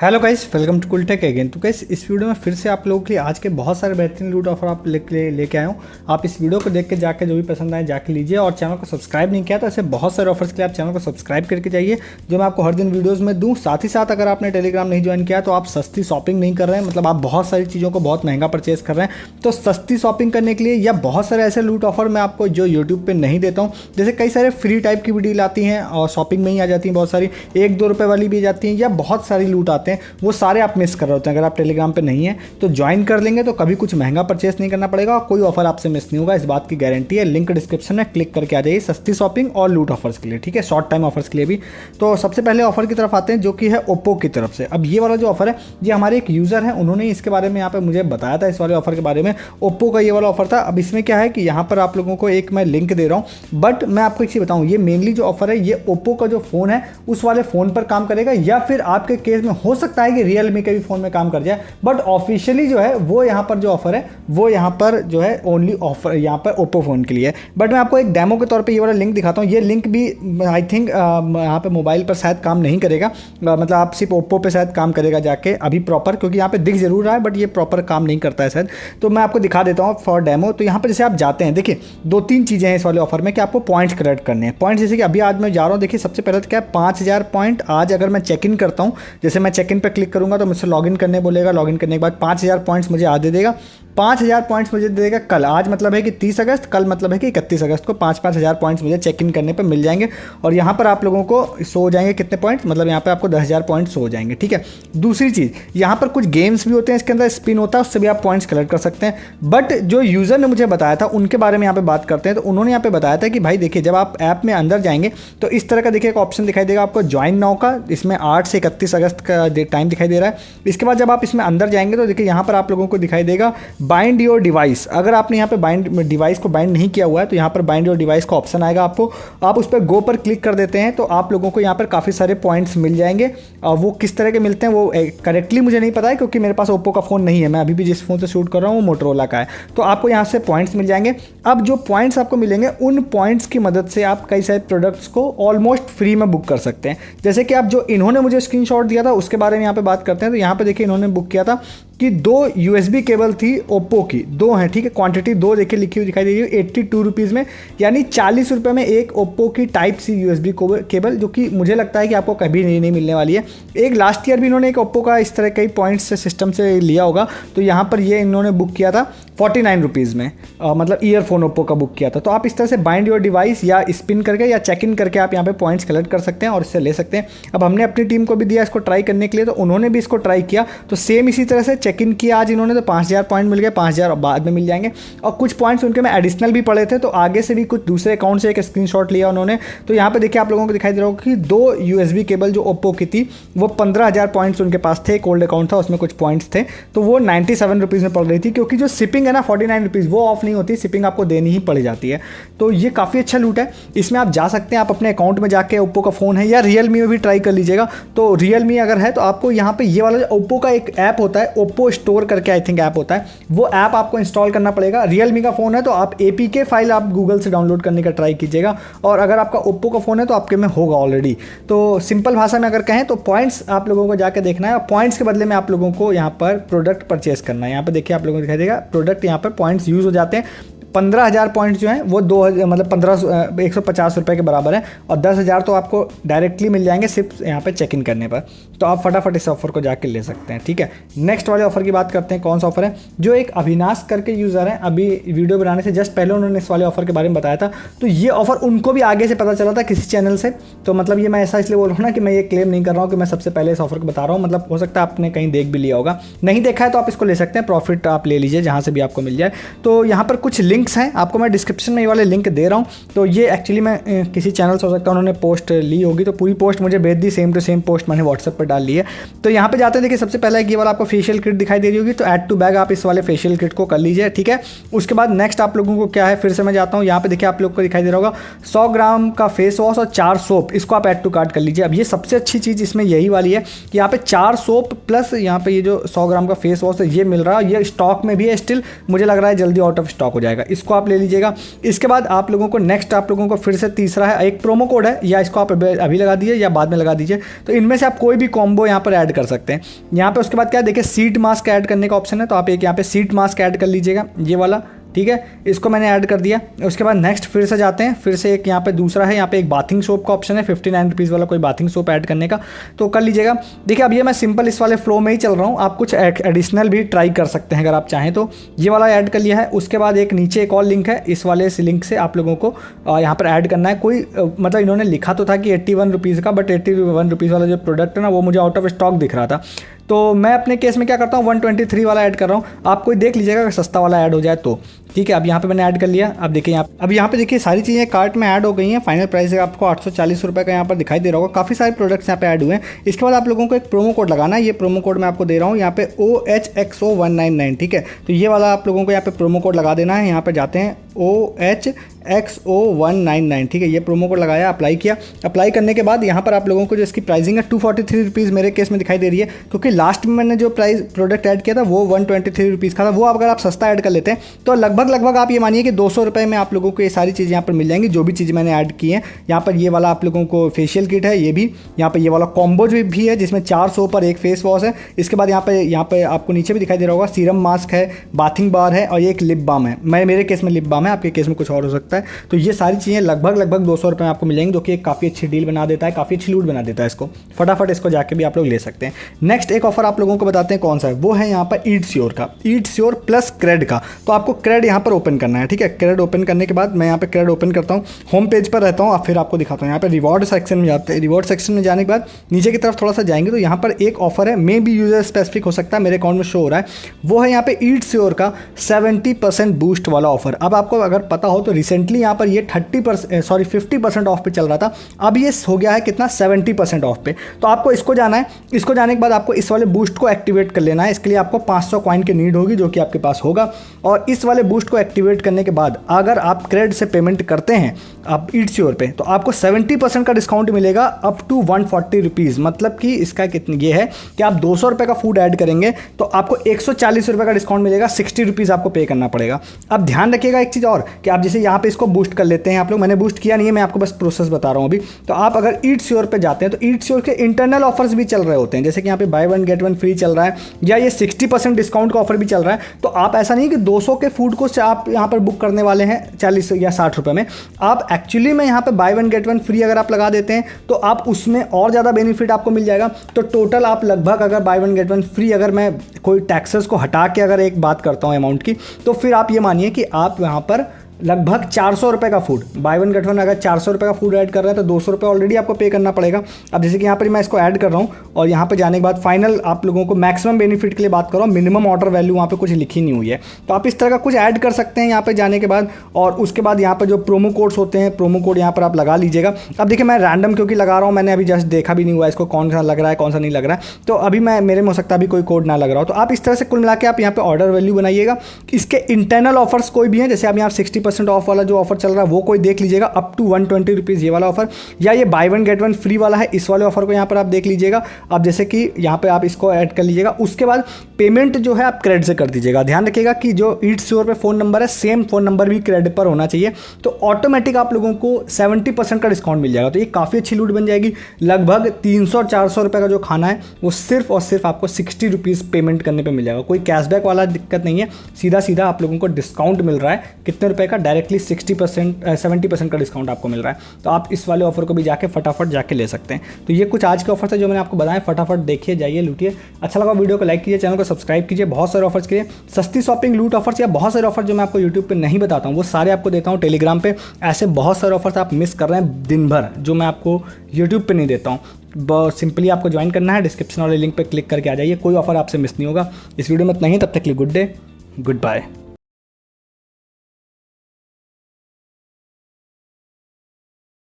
Hello guys, welcome to कुलटेक again. तो guys इस वीडियो में फिर से आप लोगों के लिए आज के बहुत सारे बेहतरीन लूट ऑफर आप लेके आए हूँ। आप इस वीडियो को देख के जाके जो भी पसंद आए जाके लीजिए, और चैनल को सब्सक्राइब नहीं किया तो ऐसे बहुत सारे ऑफर्स के लिए आप चैनल को सब्सक्राइब करके जाइए, जो मैं आपको हर दिन वीडियोज़ में दूँ। साथ ही साथ अगर आपने टेलीग्राम नहीं ज्वाइन किया तो आप सस्ती शॉपिंग नहीं कर रहे हैं, मतलब आप बहुत सारी चीज़ों को बहुत महंगा परचेज कर रहे हैं। तो सस्ती शॉपिंग करने के लिए या बहुत सारे ऐसे लूट ऑफर मैं आपको जो यूट्यूब पर नहीं देता हूँ, जैसे कई सारे फ्री टाइप की वीडियो आती हैं और शॉपिंग में ही आ जाती हैं, बहुत सारी 1-2 रुपये वाली भी जाती हैं, या बहुत सारी लूट आते हैं, वो सारे आप मिस कर रहे होते हैं। अगर आप टेलीग्राम पे नहीं है तो ज्वाइन कर लेंगे तो कभी कुछ महंगा परचेस नहीं करना पड़ेगा और कोई ऑफर आपसे मिस नहीं होगा, इस बात की गारंटी है। लिंक डिस्क्रिप्शन में क्लिक करके आ जाइए सस्ती शॉपिंग और लूट ऑफर्स के लिए, ठीक है, शॉर्ट टाइम ऑफर्स के लिए भी। तो सबसे पहले ऑफर की तरफ आते हैं, जो कि है ओप्पो की तरफ से। अब ये वाला जो ऑफर है, ये हमारे एक यूज़र है, उन्होंने इसके बारे में यहाँ पे मुझे बताया था, इस वाले ऑफर के बारे में। ओप्पो का ये वाला ऑफर था। अब इसमें क्या है कि यहाँ पर आप लोगों को एक मैं लिंक दे रहा हूँ, बट मैं आपको एक चीज़ बताऊँ, ये मेनली जो ऑफर है ये ओप्पो का जो फ़ोन है उस वाले फ़ोन पर काम करेगा, या फिर आपके केस में हो सकता है कि रियलमी के भी फ़ोन में काम कर जाए, बट ऑफिशियली जो है वो यहाँ पर जो ऑफर है वो यहाँ पर जो है ओनली ऑफर यहाँ पर ओप्पो फ़ोन के लिए है। बट मैं आपको एक डेमो के तौर पे ये वाला लिंक दिखाता हूँ। ये लिंक भी आई थिंक यहाँ पे मोबाइल पर शायद काम नहीं करेगा, मतलब आप सिर्फ ओप्पो पे शायद काम करेगा जाके अभी प्रॉपर, क्योंकि यहाँ पे दिख जरूर रहा है बट ये प्रॉपर काम नहीं करता है शायद। तो मैं आपको दिखा देता हूँ फॉर डेमो। तो यहाँ पर जैसे आप जाते हैं, देखिए 2-3 चीज़ें हैं इस वाले ऑफर में कि आपको पॉइंट्स कलेक्ट करने हैं। पॉइंट्स जैसे कि अभी आज मैं जा रहा हूँ, देखिए सबसे पहले तो क्या है, 5000 पॉइंट आज अगर मैं चेक इन करता हूँ, जैसे मैं चेक इन पर क्लिक करूँगा तो मुझसे लॉगिन करने बोलेगा, लॉगिन करने के बाद 5000 पॉइंट्स मुझे आज दे देगा। 5000 पॉइंट्स मुझे दे देगा कल। आज मतलब है कि 30 अगस्त, कल मतलब है कि 31 अगस्त को 5-5 हज़ार पॉइंट्स मुझे चेक इन करने पर मिल जाएंगे। और यहाँ पर आप लोगों को शो हो जाएंगे कितने पॉइंट्स, मतलब यहाँ पर आपको 10,000 पॉइंट्स हो जाएंगे, ठीक है। दूसरी चीज़, यहाँ पर कुछ गेम्स भी होते हैं, इसके अंदर स्पिन होता है, उससे भी आप पॉइंट्स कलेक्ट कर सकते हैं। बट जो यूज़र ने मुझे बताया था उनके बारे में यहाँ पर बात करते हैं। तो उन्होंने यहाँ पर बताया था कि भाई देखिए, जब आप ऐप में अंदर जाएंगे तो इस तरह का देखिए एक ऑप्शन दिखाई देगा आपको ज्वाइन नाउ का, इसमें 8 से 31 अगस्त का टाइम दिखाई दे रहा है। इसके बाद जब आप इसमें अंदर जाएंगे तो देखिए यहाँ पर आप लोगों को दिखाई देगा बाइंड योर डिवाइस। अगर आपने यहाँ पे बाइंड डिवाइस को बाइंड नहीं किया हुआ है तो यहाँ पर बाइंड योर डिवाइस का ऑप्शन आएगा आपको, आप उस पर गो पर क्लिक कर देते हैं तो आप लोगों को यहाँ पर काफ़ी सारे पॉइंट्स मिल जाएंगे। और वो किस तरह के मिलते हैं वो करेक्टली मुझे नहीं पता है, क्योंकि मेरे पास ओप्पो का फ़ोन नहीं है, मैं अभी भी जिस फ़ोन से शूट कर रहा हूँ वो मोटरोला का है। तो आपको यहाँ से पॉइंट्स मिल जाएंगे। अब जो पॉइंट्स आपको मिलेंगे, उन पॉइंट्स की मदद से आप कई सारे प्रोडक्ट्स को ऑलमोस्ट फ्री में बुक कर सकते हैं। जैसे कि आप जो इन्होंने मुझे स्क्रीनशॉट दिया था उसके बारे में यहाँ पे बात करते हैं। तो यहाँ पे देखिए इन्होंने बुक किया था कि 2 USB केबल थी ओप्पो की, 2 हैं, ठीक है, क्वांटिटी 2 देखिए लिखी हुई दिखाई दे रही है 82 रुपीज़ में, यानी 40 रुपये में एक ओप्पो की टाइप सी USB केबल, जो कि मुझे लगता है कि आपको कभी नहीं मिलने वाली है। एक लास्ट ईयर भी इन्होंने एक ओप्पो का इस तरह कई पॉइंट्स से सिस्टम से लिया होगा, तो यहाँ पर ये इन्होंने बुक किया था 49 रुपीज़ में, मतलब ईयरफोन ओप्पो का बुक किया था। तो आप इस तरह से बाइंड योर डिवाइस या स्पिन करके या चेक इन करके आप यहाँ पे पॉइंट्स कलेक्ट कर सकते हैं और इससे ले सकते हैं। अब हमने अपनी टीम को भी दिया इसको ट्राई करने के लिए, तो उन्होंने भी इसको ट्राई किया, तो सेम इसी तरह से चेक इन किया आज इन्होंने, तो 5000 पॉइंट मिल गए, 5000 बाद में मिल जाएंगे। और कुछ पॉइंट्स उनके में एडिशनल भी पड़े थे, तो आगे से भी कुछ दूसरे अकाउंट से एक स्क्रीनशॉट लिया उन्होंने। तो यहाँ पे देखिए आप लोगों को दिखाई दे रहा होगा कि 2 USB केबल जो ओप्पो की थी वो 15,000 पॉइंट्स उनके पास थे, एक ओल्ड अकाउंट था उसमें कुछ पॉइंट्स थे, तो वो 97 रुपीज़ में पड़ रही थी, क्योंकि जो शिपिंग है ना 49 रुपीज़ वो ऑफ नहीं होती, शिपिंग आपको देनी ही पड़ जाती है। तो ये काफ़ी अच्छा लूट है, इसमें आप जा सकते हैं, आप अपने अकाउंट में जाके ओप्पो का फ़ोन है या रियलमी में भी ट्राई कर लीजिएगा। तो रियलमी अगर है तो आपको यहाँ पे ये वाला ओप्पो का एक ऐप होता है, ओप्पो स्टोर करके आई थिंक ऐप होता है, वो ऐप आपको इंस्टॉल करना पड़ेगा। रियलमी का फ़ोन है तो आप APK फाइल आप गूगल से डाउनलोड करने का ट्राई कीजिएगा, और अगर आपका ओप्पो का फ़ोन है तो आपके में होगा ऑलरेडी। तो सिंपल भाषा में अगर कहें तो पॉइंट्स आप लोगों को जाके देखना है, और पॉइंट्स के बदले में आप लोगों को यहाँ पर प्रोडक्ट परचेस करना है। यहाँ पर देखिए आप लोगों को दिखाई देगा प्रोडक्ट, यहाँ पर पॉइंट्स यूज़ हो जाते हैं। 15,000 पॉइंट्स जो हैं वो 2,000 मतलब 150 रुपये के बराबर है, और 10,000 तो आपको डायरेक्टली मिल जाएंगे सिर्फ यहाँ पे चेक इन करने पर। तो आप फटाफट इस ऑफर को जाके ले सकते हैं, ठीक है। नेक्स्ट वाले ऑफर की बात करते हैं, कौन सा ऑफर है, जो एक अविनाश करके यूज़र है, अभी वीडियो बनाने से जस्ट पहले उन्होंने इस वाले ऑफर के बारे में बताया था। तो ये ऑफर उनको भी आगे से पता चला था किसी चैनल से, तो मतलब ये मैं ऐसा इसलिए बोल रहा हूँ ना कि मैं ये क्लेम नहीं कर रहा हूँ कि मैं सबसे पहले इस ऑफर को बता रहा हूँ, मतलब हो सकता है आपने कहीं देख भी लिया होगा, नहीं देखा है तो आप इसको ले सकते हैं, प्रॉफिट आप ले लीजिए जहाँ से भी आपको मिल जाए। तो यहाँ पर कुछ लिंक्स हैं, आपको मैं डिस्क्रिप्शन में ये वाले लिंक दे रहा हूँ। तो ये एक्चुअली मैं किसी चैनल से हो सकता है उन्होंने पोस्ट ली होगी, तो पूरी पोस्ट मुझे भेज दी, सेम टू सेम पोस्ट मैंने व्हाट्सएप पर डाल ली है। तो यहाँ पे जाते हैं, देखिए सबसे पहले ये वाला आपको फेशियल किट दिखाई दे रही होगी, तो ऐड टू बैग आप इस वाले फेशियल किट को कर लीजिए, ठीक है। उसके बाद नेक्स्ट आप लोगों को क्या है, फिर से मैं जाता हूँ, यहाँ पे देखिए आप लोग को दिखाई दे रहा होगा 100 ग्राम का फेस वॉश और 4 सोप, इसको आप ऐड टू कार्ट कर लीजिए। अब ये सबसे अच्छी चीज़ इसमें यही वाली है कि यहाँ पे 4 सोप प्लस यहाँ पे ये जो 100 ग्राम का फेस वॉश है ये मिल रहा है, ये स्टॉक में भी है स्टिल, मुझे लग रहा है जल्दी आउट ऑफ स्टॉक हो जाएगा। इसको आप ले लीजिएगा। इसके बाद आप लोगों को नेक्स्ट आप लोगों को फिर से तीसरा है, एक प्रोमो कोड है, या इसको आप अभी लगा दीजिए या बाद में लगा दीजिए। तो इनमें से आप कोई भी कॉम्बो यहाँ पर ऐड कर सकते हैं। यहाँ पे उसके बाद क्या है, देखिए सीट मास्क ऐड करने का ऑप्शन है, तो आप एक यहाँ पे सीट मास्क ऐड कर लीजिएगा, ये वाला, ठीक है। इसको मैंने ऐड कर दिया। उसके बाद नेक्स्ट फिर से जाते हैं, फिर से एक यहाँ पे दूसरा है, यहाँ पे एक बाथिंग सोप का ऑप्शन है, 59 रुपीज़ वाला कोई बाथिंग सोप ऐड करने का, तो कर लीजिएगा। देखिए अब ये मैं सिंपल इस वाले फ्लो में ही चल रहा हूँ, आप कुछ एडिशनल भी ट्राई कर सकते हैं अगर आप चाहें तो। ये वाला ऐड कर लिया है। उसके बाद एक नीचे एक और लिंक है, इस वाले लिंक से आप लोगों को यहाँ पर ऐड करना है। कोई मतलब इन्होंने लिखा तो था कि 81 रुपीज़ का, बट 81 रुपीज़ वाला जो प्रोडक्ट है ना वो मुझे आउट ऑफ स्टॉक दिख रहा था, तो मैं अपने केस में क्या करता हूँ 123 वाला ऐड कर रहा हूँ। आप कोई देख लीजिएगा अगर सस्ता वाला ऐड हो जाए तो, ठीक है। अब यहाँ पे मैंने ऐड कर लिया। अब देखिए यहाँ पे देखिए सारी चीज़ें कार्ट में ऐड हो गई हैं। फाइनल प्राइस आपको 840 रुपये का यहाँ पर दिखाई दे रहा होगा। काफ़ी सारे प्रोडक्ट्स यहाँ पे ऐड हुए हैं। इसके बाद आप लोगों को एक प्रोमो कोड लगाना है। ये प्रोमो कोड मैं आपको दे रहा हूँ यहाँ पे OHXO199, ठीक है। तो ये वाला आप लोगों को यहाँ पे प्रोमो कोड लगा देना है। यहाँ पे जाते हैं OHXO199, ठीक है। ये प्रोमो कोड लगाया, अप्लाई किया। अप्लाई करने के बाद यहाँ पर आप लोगों को जो इसकी प्राइसिंग है 243 रुपीज़ मेरे केस में दिखाई दे रही है, क्योंकि लास्ट में मैंने जो प्राइस प्रोडक्ट ऐड किया था वो 123 रुपीज़ का था। वो अगर आप सस्ता ऐड कर लेते हैं तो लगभग आप ये मानिए कि 200 रुपये में आप लोगों को ये सारी चीज़ें यहाँ पर मिल जाएंगी, जो भी चीज़ें मैंने ऐड की हैं। यहाँ पर ये वाला आप लोगों को फेशियल किट है, ये भी यहाँ पर ये वाला कॉम्बो भी है जिसमें 400 पर एक फेस वॉश है। इसके बाद यहाँ पे आपको नीचे भी दिखाई दे रहा होगा सीरम मास्क है, बाथिंग बार है और ये एक लिप बाम है। मेरे केस में लिप बाम है, आपके केस में कुछ और हो सकता है। तो ये सारी चीज़ें लगभग 200 रुपये में आपको मिल जाएंगी, जो कि एक काफ़ी अच्छी डील बना देता है, काफ़ी अच्छी लूट बना देता है। इसको फटाफट इसको जाके भी आप लोग ले सकते हैं। नेक्स्ट एक ऑफर आप लोगों को बताते हैं कौन सा है, वो है यहाँ पर ईट श्योर का, ईट श्योर प्लस क्रेड का। तो आपको क्रेड यहाँ पर ओपन करना है, ठीक है। क्रेड ओपन करने के बाद मैं यहाँ पे क्रेड ओपन करता हूँ, होम पेज पर रहता हूँ, फिर आपको दिखाता हूँ। यहाँ पे रिवॉर्ड सेक्शन में जाते हैं। रिवॉर्ड सेक्शन में जाने के बाद नीचे की तरफ थोड़ा सा जाएंगे तो यहाँ पर एक ऑफर है, मे बी यूजर स्पेसिफिक हो सकता है, मेरे अकाउंट में शो हो रहा है। वो है यहाँ पे ईट श्योर का 70% बूस्ट वाला ऑफर। अब आपको अगर पता हो तो रिसेंटली यहाँ पर ये 50% ऑफ पे चल रहा था, अब ये हो गया है कितना 70% ऑफ पे। तो आपको इसको जाना है। इसको जाने के बाद आपको इस वाले बूस्ट को एक्टिवेट कर लेना है। इसके लिए आपको 500 कॉइन की नीड होगी, जो कि आपके पास होगा। और इस वाले बूस्ट को एक्टिवेट करने के बाद अगर आप क्रेडिट से पेमेंट करते हैं आप ईट श्योर पे, तो आपको 70% का डिस्काउंट मिलेगा अप टू 140 रुपीज़। मतलब कि इसका कितना ये है कि आप 200 रुपये का फूड ऐड करेंगे तो आपको 140 रुपये का डिस्काउंट मिलेगा, 60 रुपीज़ आपको पे करना पड़ेगा। अब ध्यान रखिएगा एक चीज़ और, कि आप जैसे यहाँ पे इसको बूस्ट कर लेते हैं आप लोग, मैंने बूस्ट किया नहीं है, मैं आपको बस प्रोसेस बता रहा हूँ अभी। तो आप अगर ईट श्योर पे जाते हैं तो ईट श्योर के इंटरनल ऑफर्स भी चल रहे होते हैं, जैसे कि यहाँ पे बाय 1 गेट 1 फ्री चल रहा है, या ये 60% डिस्काउंट का ऑफर भी चल रहा है। तो आप ऐसा नहीं कि 200 के फूड को आप यहाँ पर बुक करने वाले हैं 40 या 60 रुपये में, आप एक्चुअली में यहाँ पे बाय 1 गेट 1 फ्री अगर आप लगा देते हैं तो आप उसमें और ज़्यादा बेनिफिट आपको मिल जाएगा। तो टोटल आप लगभग अगर बाय 1 गेट 1 फ्री, अगर मैं कोई टैक्सेस को हटा के अगर एक बात करता हूँ अमाउंट की, तो फिर आप ये मानिए कि आप यहाँ पर लगभग 400 रुपये का फूड, बाय 1 गेट 1 अगर 400 रुपये का फूड ऐड कर रहे हैं तो 200 रुपये ऑलरेडी आपको पे करना पड़ेगा। अब जैसे कि यहाँ पर मैं इसको ऐड कर रहा हूँ और यहाँ पे जाने के बाद फाइनल आप लोगों को मैक्सिमम बेनिफिट के लिए बात कर रहा हूँ, मिनिमम ऑर्डर वैल्यू वहाँ पे कुछ लिखी नहीं हुई है। तो आप इस तरह का कुछ ऐड कर सकते हैं यहाँ पे जाने के बाद। और उसके बाद यहाँ पर जो प्रोमो कोड्स होते हैं, प्रोमो कोड यहाँ पर आप लगा लीजिएगा। अब देखिए मैं रैंडम क्योंकि लगा रहा हूँ, मैंने अभी जस्ट देखा भी नहीं हुआ इसको कौन सा लग रहा है कौन सा नहीं लग रहा है, तो अभी मेरे में हो सकता है अभी कोई कोड ना लग रहा हो। तो आप इस तरह से कुल मिला के आप यहाँ पे ऑर्डर वैल्यू बनाइएगा। इसके इंटरनल ऑफर्स कोई भी हैं, जैसे आप यहाँ 60% ऑफ वाला जो ऑफर चल रहा है वो कोई देख लीजिएगा, अप टू 120 रुपीज़ ये वाला ऑफर, या ये बाय 1 गेट 1 फ्री वाला है, इस वाले ऑफर को यहाँ पर आप देख लीजिएगा। अब जैसे कि यहाँ पे आप इसको ऐड कर लीजिएगा। उसके बाद पेमेंट जो है आप क्रेडिट से कर दीजिएगा। ध्यान रखिएगा कि जो ईट श्योर पे फ़ोन नंबर है, सेम फ़ोन नंबर भी क्रेडिट पर होना चाहिए, तो ऑटोमेटिक आप लोगों को 70% का डिस्काउंट मिल जाएगा। तो ये काफ़ी अच्छी लूट बन जाएगी। लगभग 300-400 रुपये का जो खाना है वो सिर्फ और सिर्फ आपको 60 रुपीज़ पेमेंट करने पर मिल जाएगा। कोई कैशबैक वाला दिक्कत नहीं है, सीधा आप लोगों को डिस्काउंट मिल रहा है। कितने रुपए का? डायरेक्टली 70% का डिस्काउंट आपको मिल रहा है। तो आप इस वाले ऑफर को भी जाके फटाफट जाके ले सकते हैं। तो ये कुछ आज के ऑफर थे जो मैंने आपको बताया, फटाफट देखिए, जाइए, लूटिए। अच्छा लगा वीडियो को लाइक कीजिए, चैनल को सब्सक्राइब कीजिए। बहुत सारे ऑफर्स के लिए सस्ती शॉपिंग, लूट ऑफर्स या बहुत सारे ऑफर जो मैं आपको यूट्यूब पे नहीं बताता हूँ वो सारे आपको देता हूँ टेलीग्राम पे। ऐसे बहुत सारे ऑफर्स आप मिस कर रहे हैं दिन भर जो मैं आपको यूट्यूब पे नहीं देता हूँ। सिंपली आपको ज्वाइन करना है, डिस्क्रिप्शन वाले लिंक पे क्लिक करके आ जाइए, कोई ऑफर आपसे मिस नहीं होगा। इस वीडियो में इतना ही, तब तक के लिए गुड डे, गुड बाय।